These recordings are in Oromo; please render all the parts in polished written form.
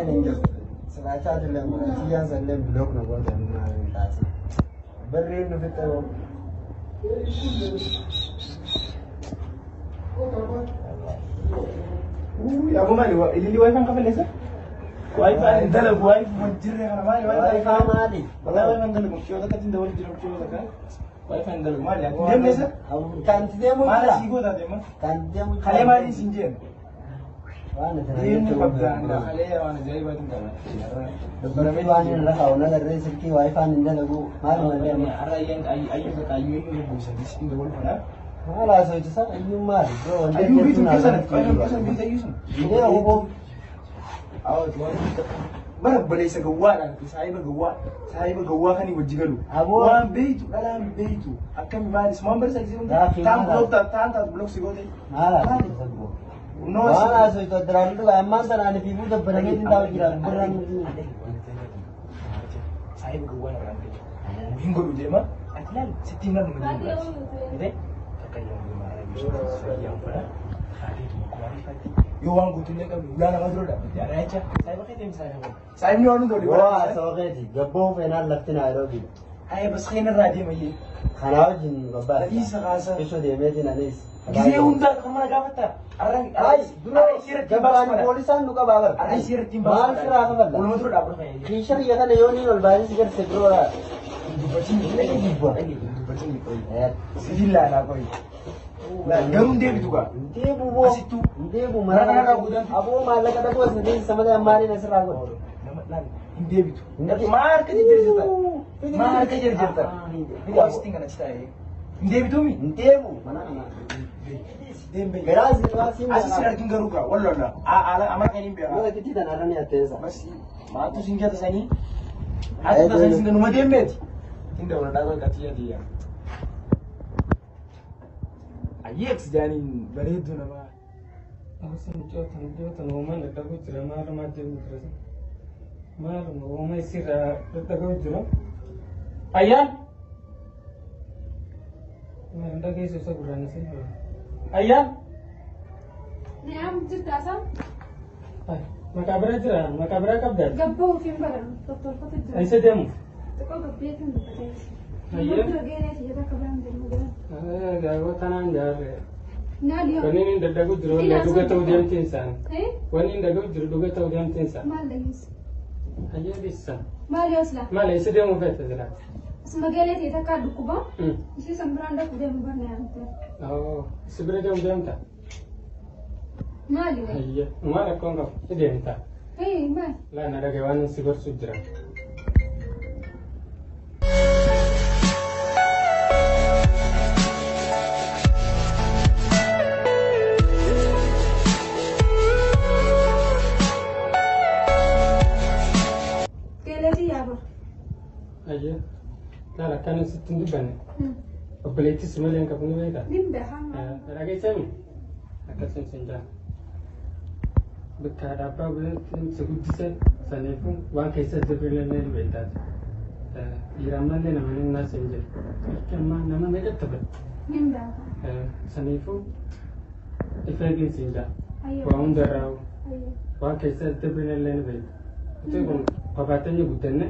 Mana ninja. Selacha dalam siang dalam blok nak buat dalam nasi. Beri nu kita. Aku mana? Ini wifi kan kafir lesa? Wifi ini dalam wifi menjadi apa? Wifi mana? Kalau wifi dalam mungkin ada kan dalam dalam cuma kan? Wifi dalam mana? Dia lesa? Kan dia mau. Mana sih gua tadi mah? Kan dia mau. Kalian mana sinjen? Mana ini kabda anda kalian mana jadi batin dalam. Beberapa hari nak kau nak ada rezeki wifi ninja lagu. Malu ada ni. Ada yang ayu kata ayu ini bisa di sini dalam mana? Malah so itu sah ayu mar. Bro, ayu itu sana. Ayu bisa ayu sana. Ini aku. Awak tuan. Mana boleh segawa nanti saya bergawa kan ibu jigalu. Wan beitu, dalam beitu. Akan balik semua bersih sih. Tam blok sigote. Malah. No, wala so ito drama to amman tan ani pibu to berangin tahu kira berang saya bergawa orang itu minggu dulu mah akhirnya setinggal menjadi gitu kakak yang bermarah itu yang pada hari itu kemarin tadi yo wang gutunya kan bulan apa dulu dapat ya aja saya pakai tim saya ni orang dulu wah so kayak gabung final laftin Nairobi ayah bas khayna radi mai khanao jin babba isa kasa kesho de medin anis Gile unda kemana gafata? Ay, bro, gambaran polisan luka babar. Ada sir timba. Mal sira ka balla. Ulmo tur dapur kaya. Kisha ya kan yoni nol bari sigar se bro. Bacin ini dibuat. Bacin itu. Sila na koi. Nah, garum dia itu kan. Dia bu. Asitu. Dia bu marah ka budan. Abu malak ada bos ni sama dia mari na sira ko. Namat lan. Dia itu. Mar ka jadi cerita. Mar ka jadi cerita. Dia asing kan cerita ini. Dia itu mi. Dia bu. Mana mana. Dembe. Beraz wasim. Asisi lagi garuga. Wallah. Ala amak ini biar. Lo kita dan arani atesa. Basi. Ma tu singa ta sani. Aku ta sani singa numa dembe. Tinda wala dago katiya dia. Ayex jani baredu na ba. Asan jotan woman da dago jira mar ma je mutrasa. Mar woman sira da dago jira. Ayan. Ma nda ke so gurana se. Ayan. Niam cerita asal? Makabra kabda. Gabbo film baran, doktor kata jira. Aisa demu. Tekol gabbe kan betul. Ayan. Doktor gene sih jada kabran demu. Gawa tanan jar. Naliyo. Wani da dago jiro la duga tawdiyan tinsan. Wani dago jiro duga tawdiyan tinsan. Malayus. Ayan bisa. Malayus lah. Mala isa demu feta zira. Semagale sih tak kadu kuba. Isi sembranda kuda mubarne ante. Oh, sebenarnya jam ta. Naliyo. Iya, mana konga ide ta. Mas. La na daga wani sigar sujra. Iya. Nah, kan situ bane. Apalagi semua yang kamu beda. Nimba hang. Lagi semi. Akan senja. Berkata apa boleh sebut saya sana pun wang kisah sebenarnya beda. Iraman le namanya nasenja. Kemana nama mereka tebat. Nimba. Sana pun efektif senja. Ayo. Wang darau. Ayo. Wang kisah sebenarnya beda. Itu pun papatannya bukannya.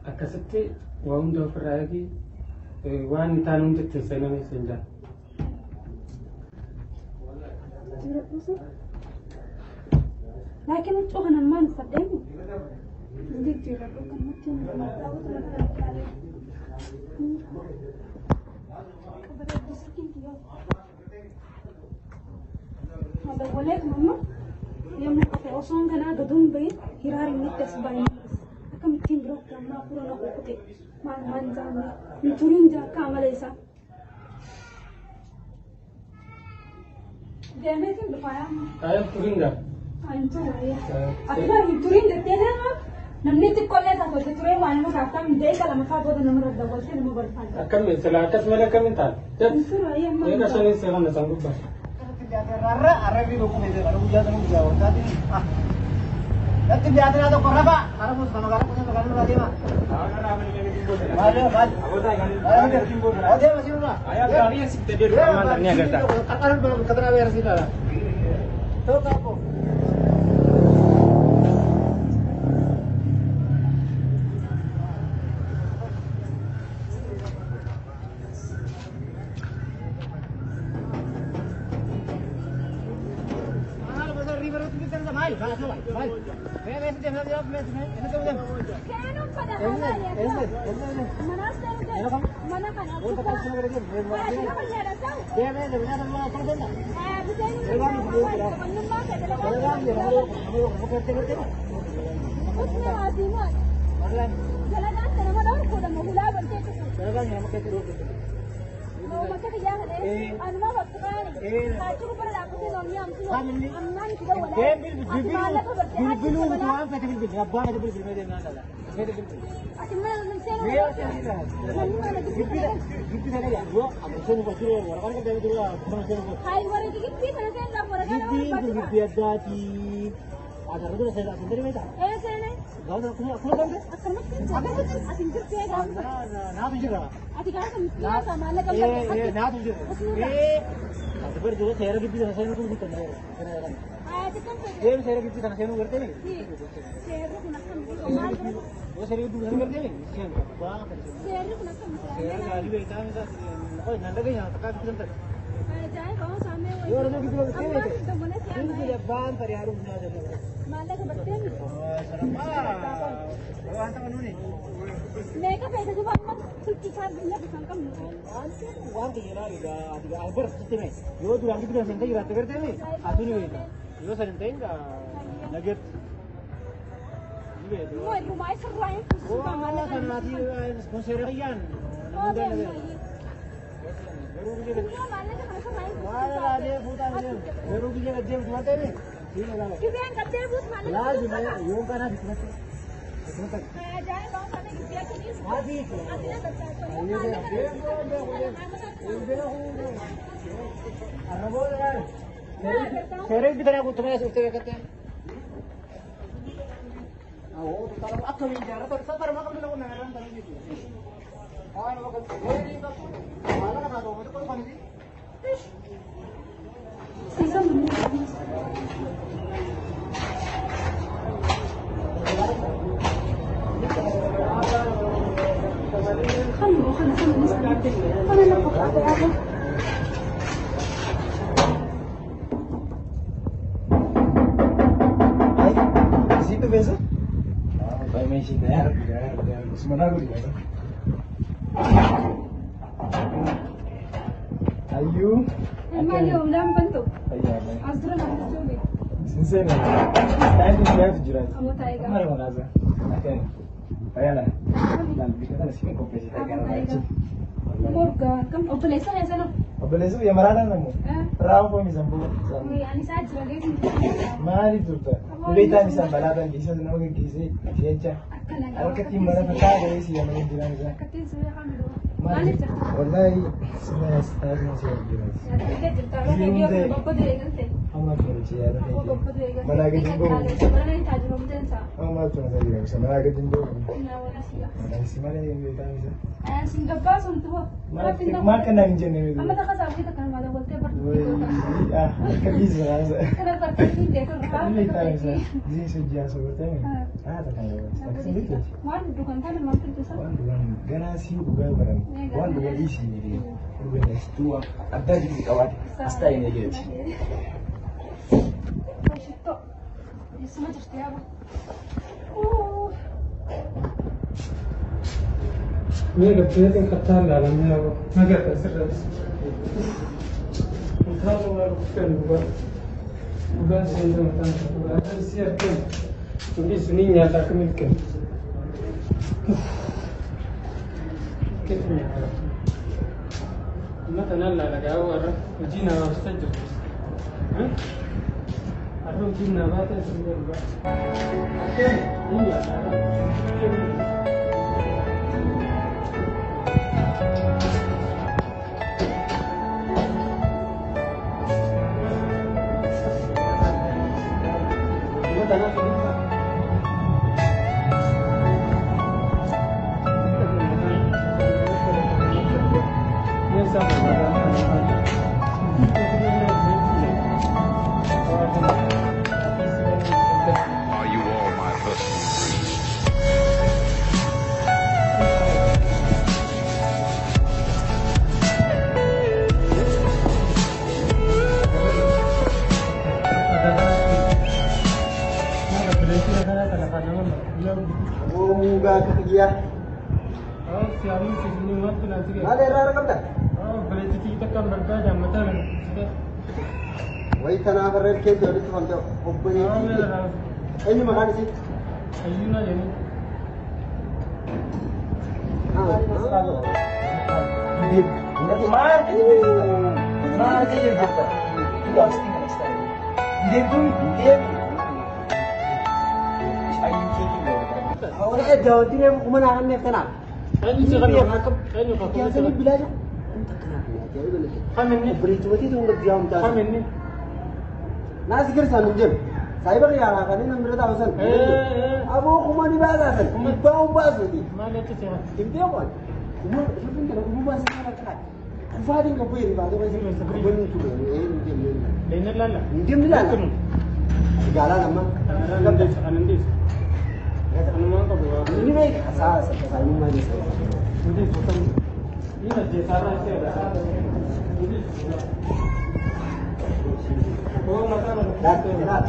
Akasatti waan hundee ofirraa waan taanu hundi ittiin seename senja. Laakiin huccuu kanan maal uffadheemi? Jijjiirradhu kan nutti Madawwaleet mamma yommuu qofe osoon kanaa gaduun bahin hiraariin nutti as bahin. Kamittiin biroo gammaa fuula kukute maal jaamne hinturiin jaakka amala isaa. Deemeetiin dhufaayaa. Ayam turinga. Atiba hinturiin jettee nama namni xiqqoollee taasoo turee waan nama kaaftaa miidhee lama kaatota nama daddabaltee nama barbaada. Akkamiin sila akkas malee akkamiin ta'a? Hinturiin amma. Eega shanii seera na san gubbaa. Arra bi dokumen itu kalau hujan itu jauh tadi. Nanti di atas ada koraba, harus kalau kalau lagi mah. Ada, ada. Oh dia masih rumah. Ayah kali yang seperti dia rumah mantannya kata. Katakan belum ketemu beres itu lah. Tuh kamu. Obboleessu yaa maraadhaan namu raafuu misaan bu'u. Maali turte? Beektaan isaan balaataan keessatti nama gaggeessee jecha harkatti mana fataa gahee si yemmuu jiran isaa. Wallahi sina taasisan si jiran. Amma tuni yaada ta'e. Mana gadi bu'u. Amma tuni sa jiran sa mana gadi bu'u. Mana si mana yang beektaan isaa. Singapura suntuh. Makan nang jenne itu. Amma tak kasih kita kan malah bolte Ah, kabisa. Kenapa pergi deh kan? Ini tahu saya. Ini sejak sebetulnya. Tak tahu. Tak sedikit. Wan dukan kan mampir tu sah. Wan dukan ganasi bukan barang. Wan dukan isi ini. Dukan itu ada di kawat. Asta ini gitu. Itu. Ini semua jadi apa? Ini lebih dari kata dalamnya apa? Agak terserah. Entah apa bukan bukan sendiri tentang bukan ada siapkan. Tulis ini nyata kemilkan. Kita nyata. Mata nalla lagi awal. Uji nawa saja. Ada uji nawa tu sendiri. Iya. Are you all my personal priest? Obboleessi kana lafa nama Aboo muugaa akka xiyyaa. siyaasni sisni wanti nanti Maal irraa qabda? obboleessi tii takka barbaada jammataa Wayii kanaaf irreen keessa walitti famte obboleessi. Eenyu maqaan isii? ayyuuna jenni Jawaantiin eebu kuma naa kenneef kanaaf. eenyu si kana eenyu Jawaantiin bilaa jiru. Kaminni Obboleettii sun gadi yaa'umtaa. kaminni Naasi girsaan hin jiru. Saayiba yaaraa kan inni bira taa'u san. Aboo kuma ni baasaa san. Dhibbaa baasuuti. maal jecha seera Dhibdee qoon. Kuma shufin kana kuma baasa kana kana. Kufaatiin qabu yeri baatee baasee qabbanni ture. Hin deemne. leenna laala Hin deemne laala. Gaalaan amma. anandeessa anumaan qabu Inni beeka kasaa sassaayimmummaa jechuudha. anandeessa kan inni ajjeesaarraa seera Oh, mata mana. Laat.